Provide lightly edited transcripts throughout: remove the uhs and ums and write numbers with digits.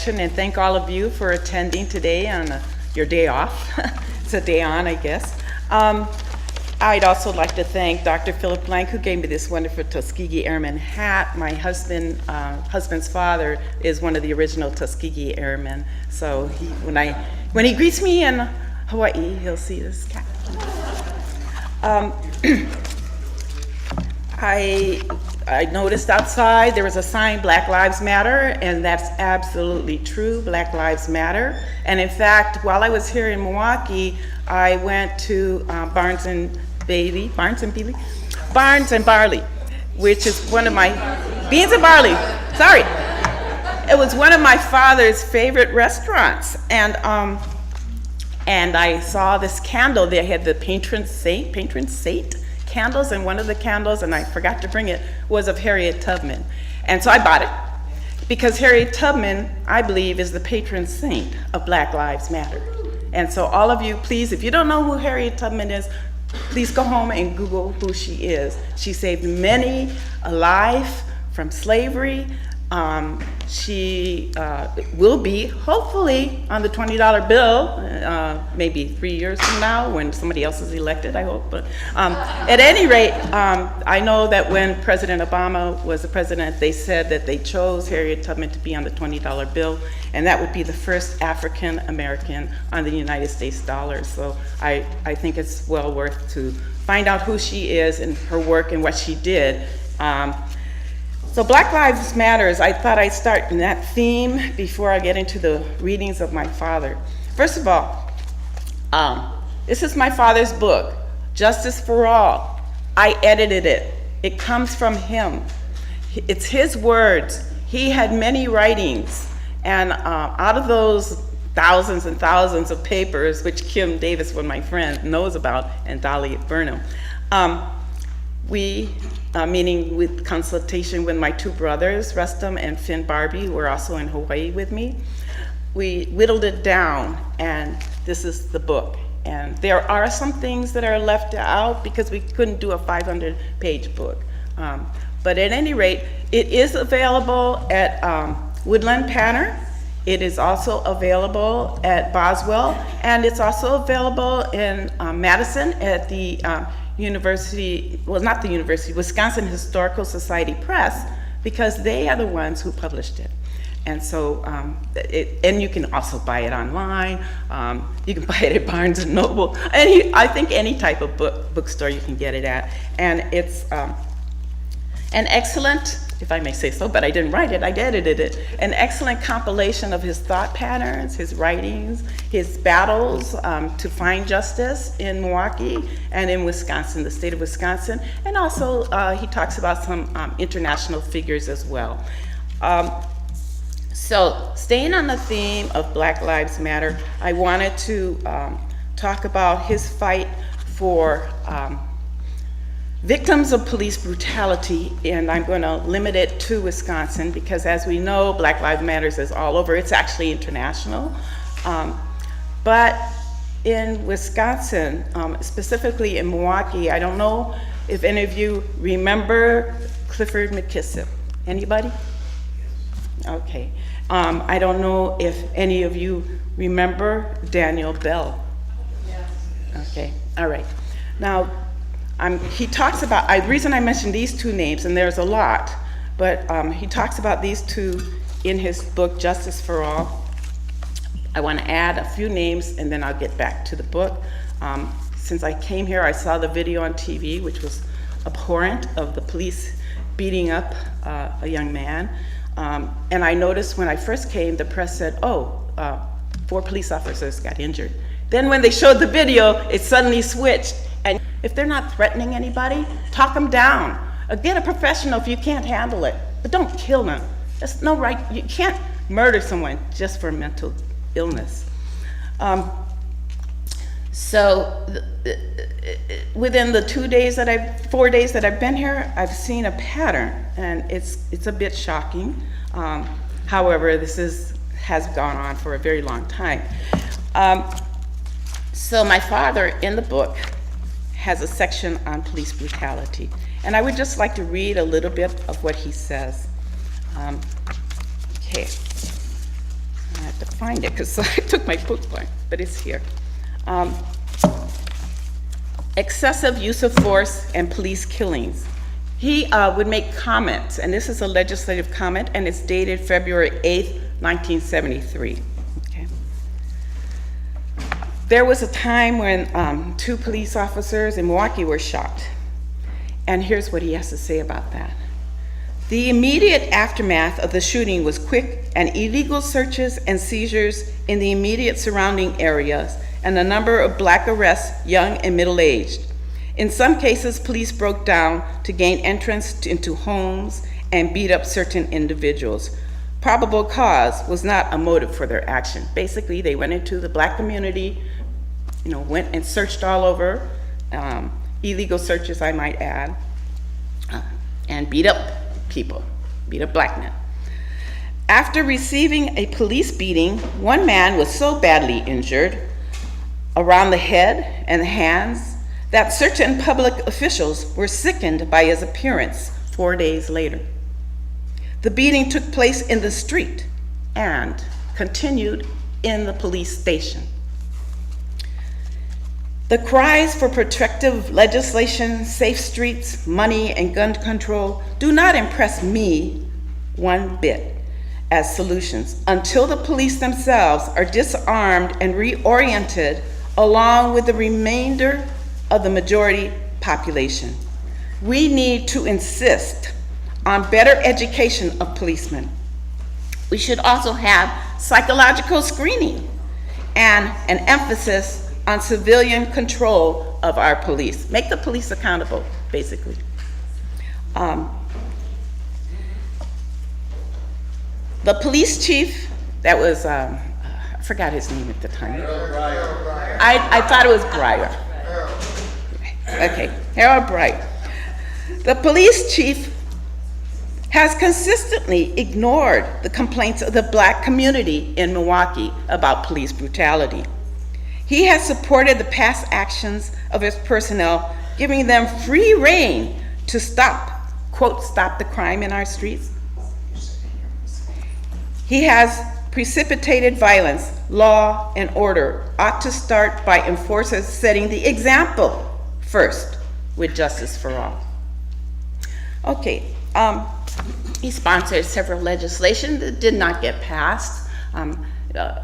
And thank all of you for attending today on your day off. It's a day on, I guess. I'd also like to thank Dr. Philip Blank, who gave me this wonderful Tuskegee Airman hat. My husband's father is one of the original Tuskegee Airmen. So when he greets me in Hawaii, he'll see this cap. I noticed outside there was a sign, Black Lives Matter, and that's absolutely true. Black Lives Matter. And in fact, while I was here in Milwaukee, I went to Barnes and Barley, which is one of my, Beans and Barley, sorry. It was one of my father's favorite restaurants. And I saw this candle. They had the patron saint candles, and one of the candles, and I forgot to bring it, was of Harriet Tubman. And so I bought it because Harriet Tubman, I believe, is the patron saint of Black Lives Matter. And so all of you, please, if you don't know who Harriet Tubman is, please go home and Google who she is. She saved many a life from slavery. She will be, hopefully, on the $20 bill, maybe 3 years from now when somebody else is elected, I hope. But at any rate, I know that when President Obama was the president, they said that they chose Harriet Tubman to be on the $20 bill, and that would be the first African American on the United States dollar. So I think it's well worth to find out who she is and her work and what she did. So Black Lives Matters, I thought I'd start in that theme before I get into the readings of my father. First of all, this is my father's book, Justice for All. I edited it. It comes from him. It's his words. He had many writings, and out of those thousands and thousands of papers, which Kim Davis, one of my friends, knows about, and Dolly Burnham, meaning with consultation with my two brothers, Rustum and Finn Barbie, who were also in Hawaii with me, we whittled it down, and this is the book. And there are some things that are left out because we couldn't do a 500-page book. But at any rate, it is available at Woodland Panner. It is also available at Boswell, and it's also available in Madison at the Wisconsin Historical Society Press, because they are the ones who published it. And so, and you can also buy it online. You can buy it at Barnes and Noble. I think any type of bookstore you can get it at. And it's an excellent, if I may say so, but I didn't write it, I edited it, an excellent compilation of his thought patterns, his writings, his battles to find justice in Milwaukee and in Wisconsin, the state of Wisconsin, and also he talks about some international figures as well. So staying on the theme of Black Lives Matter, I wanted to talk about his fight for victims of police brutality, and I'm going to limit it to Wisconsin because, as we know, Black Lives Matter is all over. It's actually international. But in Wisconsin, specifically in Milwaukee, I don't know if any of you remember Clifford McKissick. Anybody? Okay. I don't know if any of you remember Daniel Bell. Yes. Okay. All right. Now, he talks about, the reason I mentioned these two names, and there's a lot, but he talks about these two in his book, Justice for All. I want to add a few names, and then I'll get back to the book. Since I came here, I saw the video on TV, which was abhorrent, of the police beating up a young man. And I noticed when I first came, the press said, 4 police officers got injured. Then when they showed the video, it suddenly switched. And if they're not threatening anybody, talk them down. Get a professional if you can't handle it, but don't kill them. There's no right, you can't murder someone just for mental illness. Within the 4 days that I've been here, I've seen a pattern, and it's a bit shocking. However, this has gone on for a very long time. So my father, in the book, has a section on police brutality. And I would just like to read a little bit of what he says. Okay. have to find it because I took my bookmark, but it's here. Excessive use of force and police killings. He would make comments, and this is a legislative comment, and it's dated February 8th, 1973. Okay. There was a time when 2 police officers in Milwaukee were shot, and here's what he has to say about that. The immediate aftermath of the shooting was quick and illegal searches and seizures in the immediate surrounding areas, and a number of black arrests, young and middle-aged. In some cases, police broke down to gain entrance into homes and beat up certain individuals. Probable cause was not a motive for their action. Basically, they went into the black community, went and searched all over, illegal searches, I might add, and beat up people, beat up black men. After receiving a police beating, one man was so badly injured around the head and the hands that certain public officials were sickened by his appearance 4 days later. The beating took place in the street and continued in the police station. The cries for protective legislation, safe streets, money, and gun control do not impress me one bit as solutions until the police themselves are disarmed and reoriented along with the remainder of the majority population. We need to insist on better education of policemen. We should also have psychological screening and an emphasis on civilian control of our police. Make the police accountable, basically. The police chief, that was, I forgot his name at the time. I thought it was Breyer. Okay, Harold Bright. The police chief has consistently ignored the complaints of the black community in Milwaukee about police brutality. He has supported the past actions of his personnel, giving them free rein to stop, quote, stop the crime in our streets. He has precipitated violence. Law and order ought to start by enforcers setting the example first with justice for all. Okay, he sponsored several legislation that did not get passed,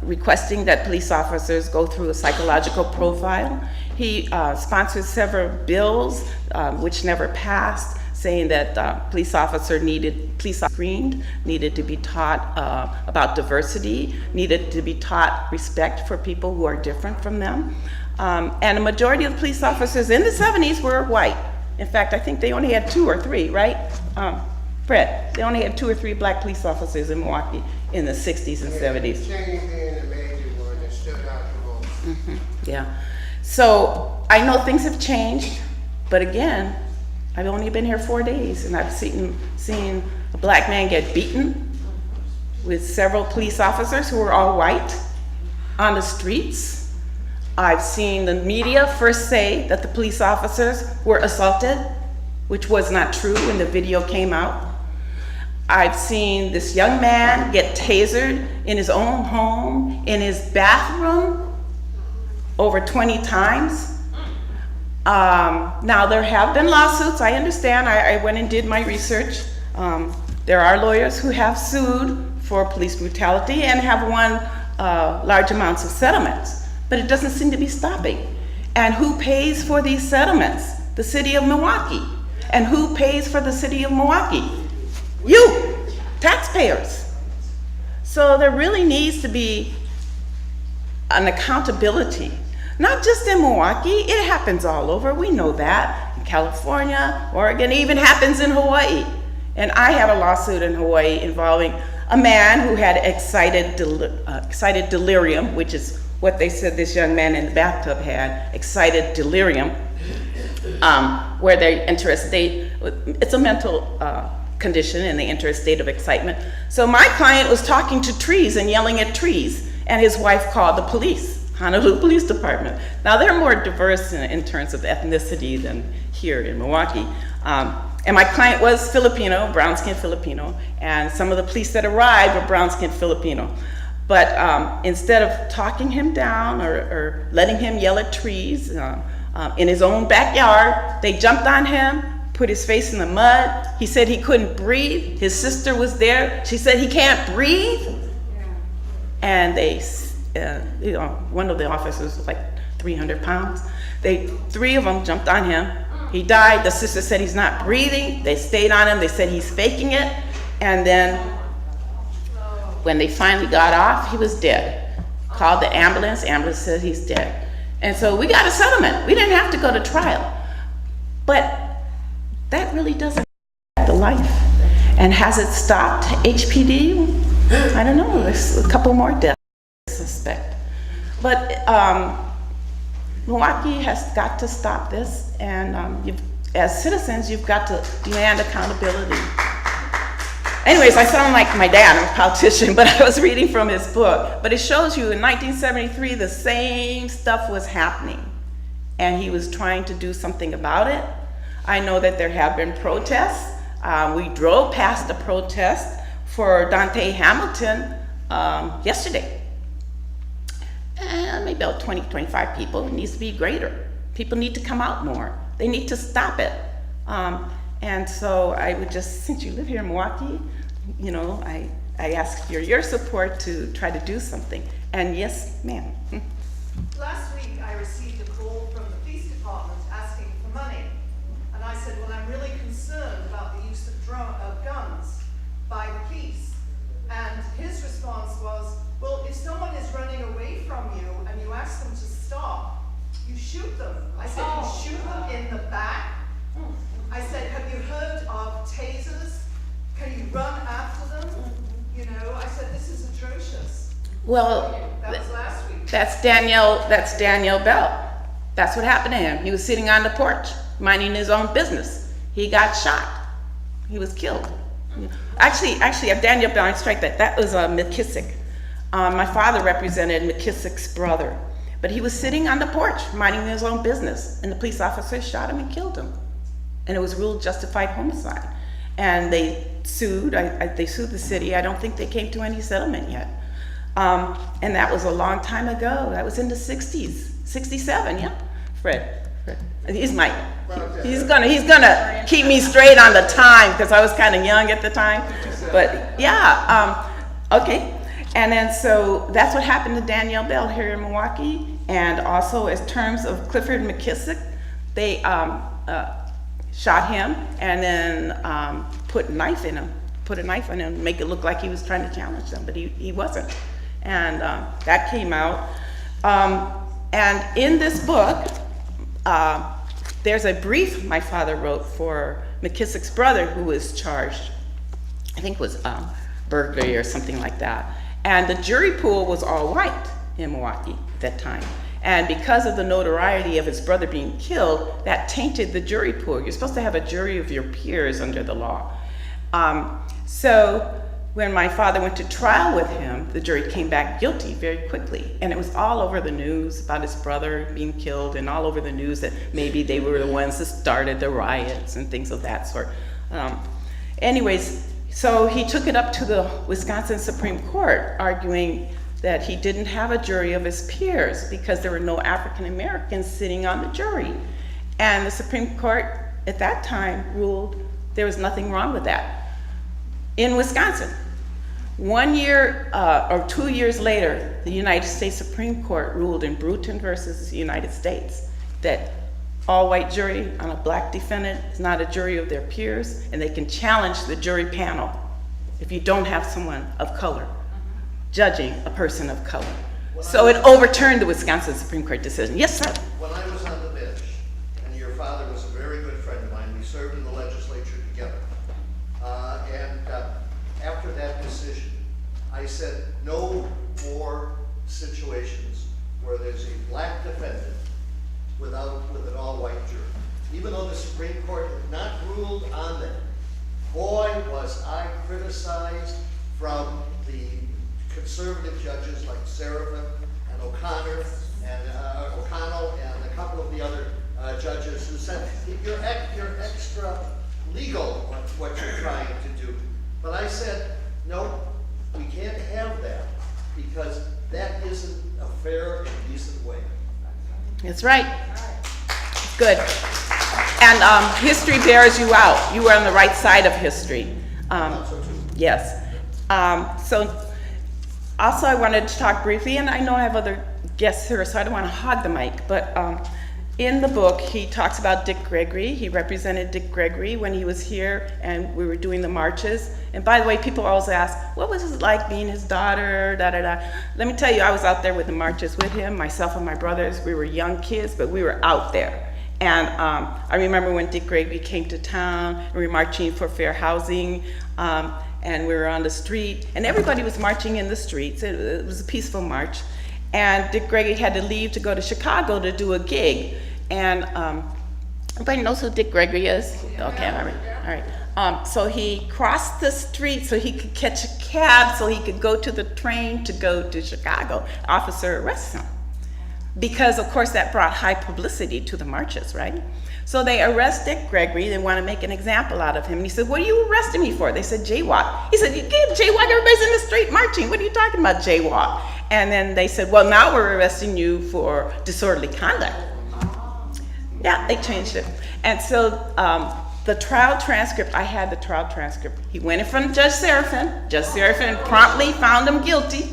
requesting that police officers go through a psychological profile. He sponsored several bills which never passed, saying that police screened, needed to be taught about diversity, needed to be taught respect for people who are different from them. And a majority of police officers in the 70s were white. In fact, I think they only had 2 or 3, right? Fred, they only had 2 or 3 black police officers in Milwaukee in the 60s and 70s. Change being the major one that stood out the most. Yeah. So I know things have changed, but again, I've only been here 4 days, and I've seen a black man get beaten with several police officers who were all white on the streets. I've seen the media first say that the police officers were assaulted, which was not true when the video came out. I've seen this young man get tasered in his own home, in his bathroom, over 20 times. Now, there have been lawsuits, I understand. I went and did my research. There are lawyers who have sued for police brutality and have won large amounts of settlements. But it doesn't seem to be stopping. And who pays for these settlements? The city of Milwaukee. And who pays for the city of Milwaukee? You, taxpayers. So there really needs to be an accountability, not just in Milwaukee, it happens all over, we know that. In California, Oregon, it even happens in Hawaii. And I had a lawsuit in Hawaii involving a man who had excited delirium, which is what they said this young man in the bathtub had, excited delirium, where they enter a state, it's a mental condition, and they enter a state of excitement. So my client was talking to trees and yelling at trees, and his wife called the police, Honolulu Police Department. Now they're more diverse in terms of ethnicity than here in Milwaukee. And my client was Filipino, brown-skinned Filipino, and some of the police that arrived were brown-skinned Filipino. But instead of talking him down or letting him yell at trees in his own backyard, they jumped on him, put his face in the mud. He said he couldn't breathe. His sister was there. She said he can't breathe. And they, one of the officers was like 300 pounds. Three of them jumped on him. He died. The sister said he's not breathing. They stayed on him. They said he's faking it. And then when they finally got off, he was dead. Called the ambulance. Ambulance said he's dead. And so we got a settlement. We didn't have to go to trial. But that really doesn't affect the life. And has it stopped HPD? I don't know. There's a couple more deaths, I suspect. But Milwaukee has got to stop this, and as citizens, you've got to demand accountability. Anyways, I sound like my dad, I'm a politician, but I was reading from his book. But it shows you in 1973, the same stuff was happening, and he was trying to do something about it. I know that there have been protests. We drove past a protest for Dante Hamilton yesterday. Maybe about 20, 25 people. It needs to be greater. People need to come out more. They need to stop it. And so I would just, since you live here in Milwaukee, you know, I ask for your support to try to do something. And yes, ma'am. Last week I received a call from the police department asking for money. And I said, well, I'm really concerned about the use of guns by the police. And his response was, well, if someone is running away from you and you ask them to stop, you shoot them. I said, you shoot them in the back? I said, have you heard of tasers? Can you run after them? You know, I said, this is atrocious. Well, That was last week. that's Daniel Bell. That's what happened to him. He was sitting on the porch, minding his own business. He got shot. He was killed. Actually, Daniel Bell, I strike that was McKissick. My father represented McKissick's brother, but he was sitting on the porch, minding his own business, and the police officer shot him and killed him. And it was ruled justified homicide. And they sued, they sued the city. I don't think they came to any settlement yet. And that was a long time ago. That was in the 60s, 67, yeah? Fred. He's gonna keep me straight on the time, because I was kind of young at the time. But yeah, okay. And then so that's what happened to Daniel Bell here in Milwaukee. And also in terms of Clifford McKissick, they shot him and then put a knife in him and make it look like he was trying to challenge them, but he wasn't. And that came out. And in this book, there's a brief my father wrote for McKissick's brother, who was charged, I think was burglary or something like that. And the jury pool was all white in Milwaukee at that time. And because of the notoriety of his brother being killed, that tainted the jury pool. You're supposed to have a jury of your peers under the law. So when my father went to trial with him, the jury came back guilty very quickly. And it was all over the news about his brother being killed, and all over the news that maybe they were the ones that started the riots and things of that sort. Anyways, so he took it up to the Wisconsin Supreme Court, arguing that he didn't have a jury of his peers because there were no African Americans sitting on the jury. And the Supreme Court at that time ruled there was nothing wrong with that. In Wisconsin, 1 year or 2 years later, the United States Supreme Court ruled in Bruton versus the United States that all-white jury on a black defendant is not a jury of their peers, and they can challenge the jury panel if you don't have someone of color judging a person of color. So it overturned the Wisconsin Supreme Court decision. Yes, sir? When I was on the bench, and your father was a very good friend of mine, we served in the legislature together. After that decision, I said no more situations where there's a black defendant with an all-white jury. Even though the Supreme Court had not ruled on that, boy, was I criticized from the conservative judges like Serafin and O'Connell and a couple of the other judges who said, you're extra legal what you're trying to do. But I said, no, we can't have that, because That's right. Good. And history bears you out. You were on the right side of history. Yes. So also I wanted to talk briefly, and I know I have other guests here, so I don't want to hog the mic, but in the book, he talks about Dick Gregory. He represented Dick Gregory when he was here and we were doing the marches. And by the way, people always ask, what was it like being his daughter, da da da. Let me tell you, I was out there with the marches with him, myself and my brothers. We were young kids, but we were out there. And I remember when Dick Gregory came to town, and we were marching for fair housing, and we were on the street, and everybody was marching in the streets. It was a peaceful march. And Dick Gregory had to leave to go to Chicago to do a gig. And everybody knows who Dick Gregory is? Okay, all right. So he crossed the street so he could catch a cab so he could go to the train to go to Chicago. Officer arrests him. Because, of course, that brought high publicity to the marches, right? So they arrest Dick Gregory. They want to make an example out of him. And he said, what are you arresting me for? They said, jaywalk. He said, you can't jaywalk. Everybody's in the street marching. What are you talking about, jaywalk? And then they said, well, now we're arresting you for disorderly conduct. Yeah, they changed it. And so the trial transcript, I had the trial transcript. He went in front of Judge Serafin. Judge Serafin promptly found him guilty.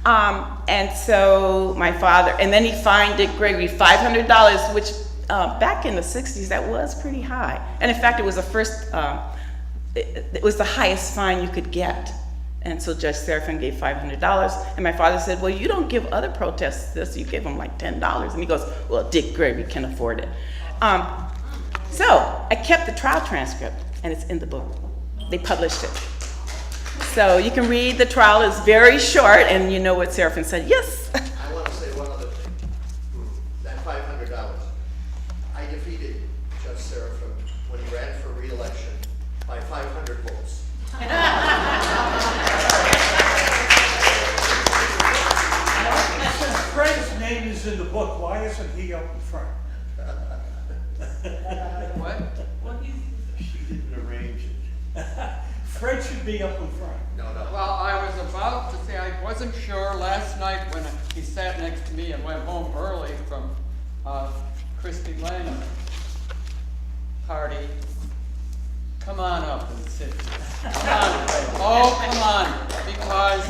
And so my father, and then he fined Dick Gregory $500, which back in the 60s, that was pretty high. And in fact, it was it was the highest fine you could get. And so Judge Serafin gave $500, and my father said, well, you don't give other protests this, you give them like $10. And he goes, well, Dick Gregory can afford it. So I kept the trial transcript, and it's in the book. They published it. So you can read the trial. It's very short, and you know what Serafin said. Yes. I want to say one other thing. That $500, I defeated Judge Serafin when he ran for re-election by 500 votes. Since Fred's name is in the book, why isn't he up in front? What? She didn't arrange it. Fred should be up in front. No. Well, I was about to say, I wasn't sure last night when he sat next to me and went home early from Christy Lane party. Come on up and sit. Come on, Fred. Oh, come on, because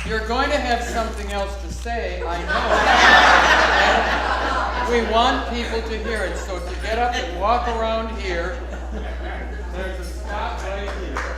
you're going to have something else to say, I know. And we want people to hear it, so to get up and walk around here, there's a spot right here.